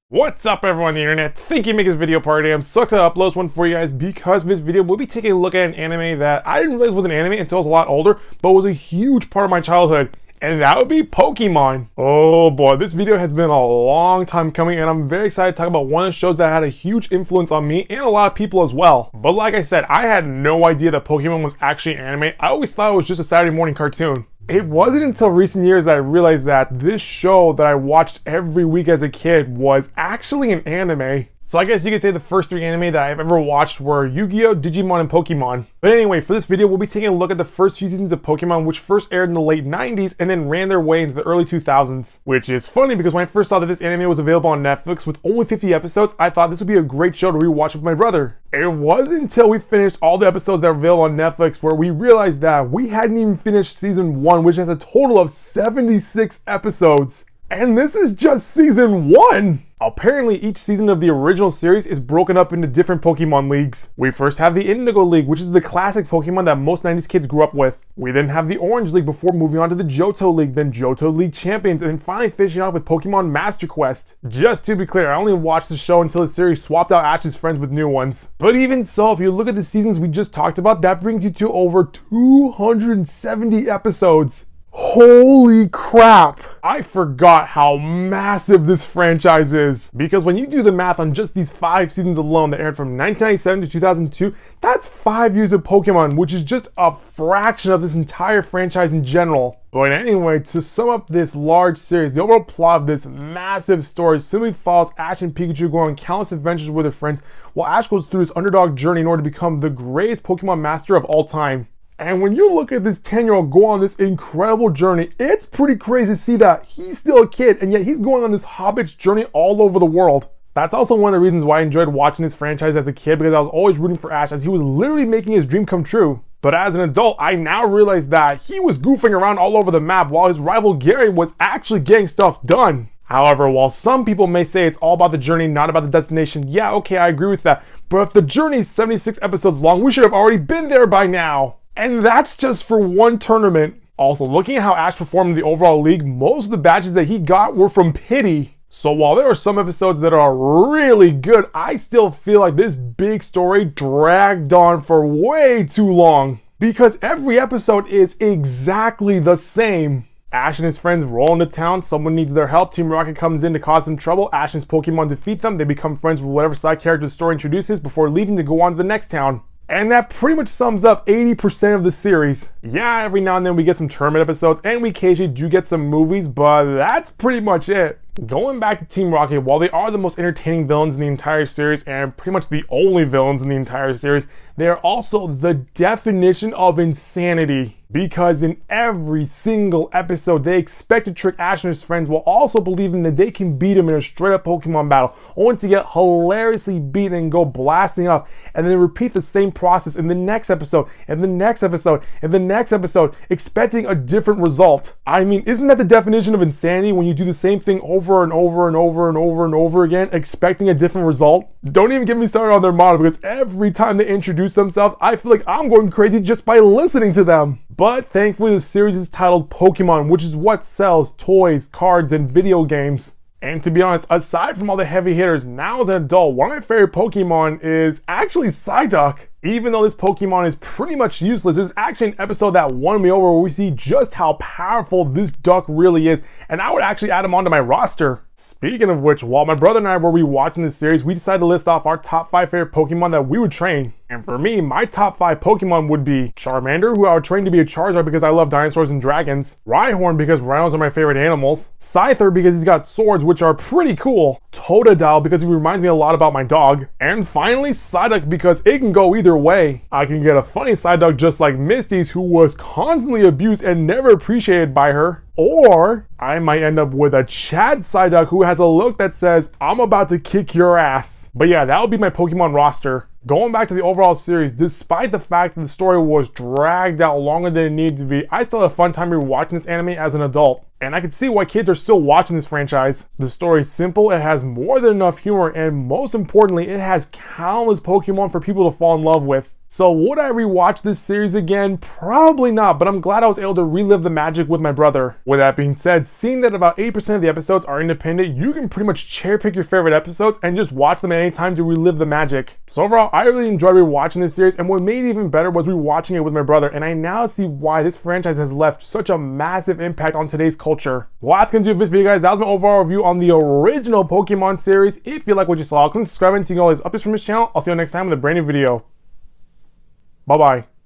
What's up everyone on the internet? Thank you for making this video part. I'm so excited to upload one for you guys because this video we'll be taking a look at an anime that I didn't realize was an anime until I was a lot older, but was a huge part of my childhood. And that would be Pokemon. Oh boy, this video has been a long time coming and I'm very excited to talk about one of the shows that had a huge influence on me and a lot of people as well. But like I said, I had no idea that Pokemon was actually an anime. I always thought it was just a Saturday morning cartoon. It wasn't until recent years that I realized that this show that I watched every week as a kid was actually an anime. So I guess you could say the first three anime that I've ever watched were Yu-Gi-Oh!, Digimon, and Pokemon. But anyway, for this video, we'll be taking a look at the first few seasons of Pokemon, which first aired in the late 90s and then ran their way into the early 2000s. Which is funny because when I first saw that this anime was available on Netflix with only 50 episodes, I thought this would be a great show to rewatch with my brother. It wasn't until we finished all the episodes that were available on Netflix where we realized that we hadn't even finished season 1, which has a total of 76 episodes. And this is just season 1! Apparently, each season of the original series is broken up into different Pokemon leagues. We first have the Indigo League, which is the classic Pokemon that most 90s kids grew up with. We then have the Orange League before moving on to the Johto League, then Johto League Champions, and then finally finishing off with Pokemon Master Quest. Just to be clear, I only watched the show until the series swapped out Ash's friends with new ones. But even so, if you look at the seasons we just talked about, that brings you to over 270 episodes. Holy crap! I forgot how massive this franchise is. Because when you do the math on just these 5 seasons alone that aired from 1997 to 2002, that's 5 years of Pokemon, which is just a fraction of this entire franchise in general. But anyway, to sum up this large series, the overall plot of this massive story simply follows Ash and Pikachu going on countless adventures with their friends, while Ash goes through his underdog journey in order to become the greatest Pokemon master of all time. And when you look at this 10-year-old go on this incredible journey, it's pretty crazy to see that he's still a kid and yet he's going on this Hobbit's journey all over the world. That's also one of the reasons why I enjoyed watching this franchise as a kid, because I was always rooting for Ash as he was literally making his dream come true. But as an adult, I now realize that he was goofing around all over the map while his rival Gary was actually getting stuff done. However, while some people may say it's all about the journey, not about the destination, yeah, okay, I agree with that. But if the journey is 76 episodes long, we should have already been there by now. And that's just for one tournament. Also, looking at how Ash performed in the overall league, most of the badges that he got were from pity. So while there are some episodes that are really good, I still feel like this big story dragged on for way too long. Because every episode is exactly the same. Ash and his friends roll into town, someone needs their help, Team Rocket comes in to cause some trouble, Ash and his Pokemon defeat them, they become friends with whatever side character the story introduces before leaving to go on to the next town. And that pretty much sums up 80% of the series. Yeah, every now and then we get some tournament episodes and we occasionally do get some movies, but that's pretty much it. Going back to Team Rocket, while they are the most entertaining villains in the entire series and pretty much the only villains in the entire series, they are also the definition of insanity. Because in every single episode, they expect to trick Ash and his friends while also believing that they can beat him in a straight up Pokemon battle, only to get hilariously beaten and go blasting off, and then repeat the same process in the next episode, and the next episode, and the next episode, expecting a different result. I mean, isn't that the definition of insanity when you do the same thing over and over and over and over and over again, expecting a different result? Don't even get me started on their motto, because every time they introduce themselves, I feel like I'm going crazy just by listening to them. But thankfully the series is titled Pokemon, which is what sells toys, cards, and video games. And to be honest, aside from all the heavy hitters, now as an adult, one of my favorite Pokemon is actually Psyduck. Even though this Pokemon is pretty much useless, there's actually an episode that won me over where we see just how powerful this duck really is, and I would actually add him onto my roster. Speaking of which, while my brother and I were rewatching this series, we decided to list off our top 5 favorite Pokemon that we would train. And for me, my top 5 Pokemon would be Charmander, who I would train to be a Charizard because I love dinosaurs and dragons. Rhyhorn because rhinos are my favorite animals. Scyther because he's got swords, which are pretty cool. Totodile because he reminds me a lot about my dog. And finally, Psyduck because it can go either way. I can get a funny Psyduck just like Misty's, who was constantly abused and never appreciated by her. Or I might end up with a Chad Psyduck who has a look that says, I'm about to kick your ass. But yeah, that would be my Pokemon roster. Going back to the overall series, despite the fact that the story was dragged out longer than it needed to be, I still had a fun time rewatching this anime as an adult. And I can see why kids are still watching this franchise. The story is simple, it has more than enough humor, and most importantly, it has countless Pokemon for people to fall in love with. So would I rewatch this series again? Probably not, but I'm glad I was able to relive the magic with my brother. With that being said, seeing that about 80% of the episodes are independent, you can pretty much cherry pick your favorite episodes and just watch them at any time to relive the magic. So overall, I really enjoyed rewatching this series, and what made it even better was rewatching it with my brother, and I now see why this franchise has left such a massive impact on today's culture. Well, that's gonna do it for this video, guys. That was my overall review on the original Pokemon series. If you like what you saw, click subscribe and see all these updates from this channel. I'll see you next time with a brand new video. Bye-bye.